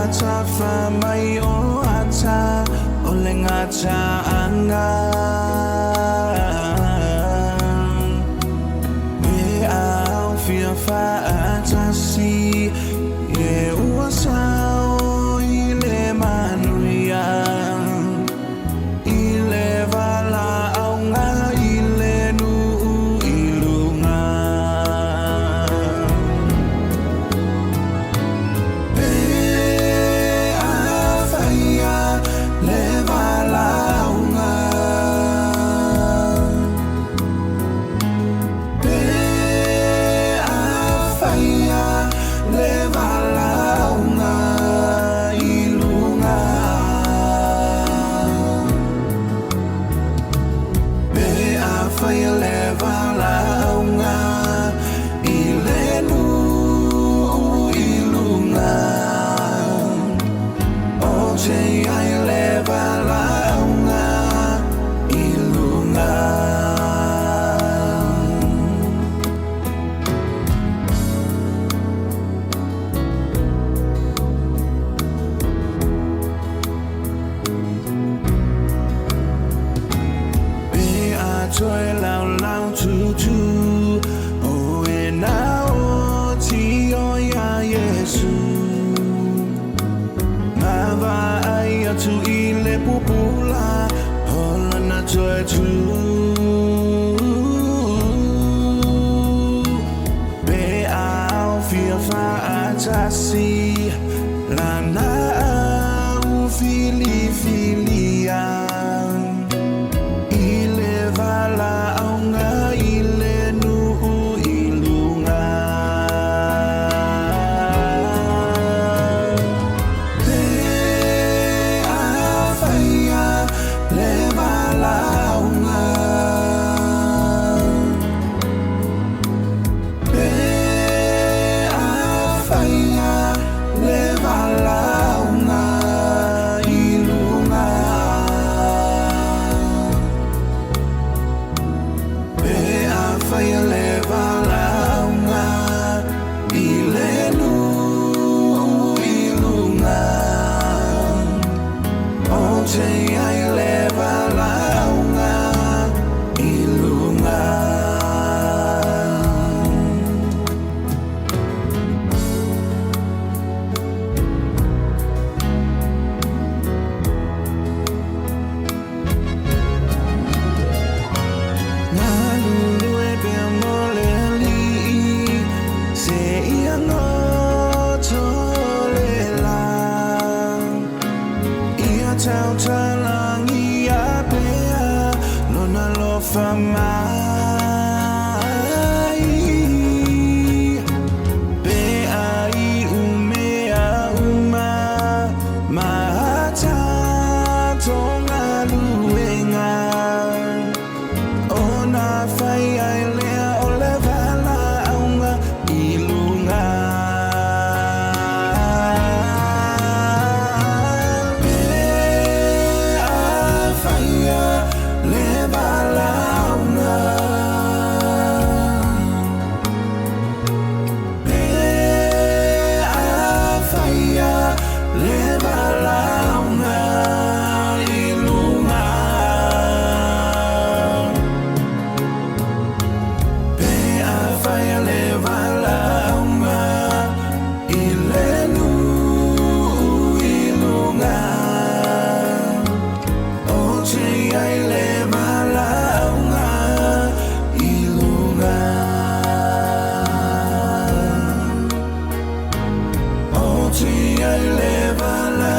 acha fa mai o acha olenga cha anga we au fia fa acha si ye uasao ile manuia ile vala aunga ile nu ilunga be afaya le vala aunga be afaya le vala aunga ilunga be afaya le vala aunga ilenu ilunga oche ai le vala aunga ilunga be a joy lao lao tu tu o e na o ti o ya Yesu ma va ai tu ile pupula hola na joy tu be au fia fa atasi la na au fili filia ile vala aunga ile nu ilunga be afaya le vala aunga be afaya le vala aunga ilunga be afaya le vala aunga ilenu ilunga oche ai le vala aunga ilunga Nalulue pe amoleli se ia no tolela ia tau talang ia pea lona lo fa mai be ai umea uma mahata tonga luenga ona fai ai lea o le vala aunga ilunga be afaya le vala aunga be afaya le vala aunga ilunga be afaya le vala aunga ilenu ilunga oche ai le vala aunga ilunga oche ai le vala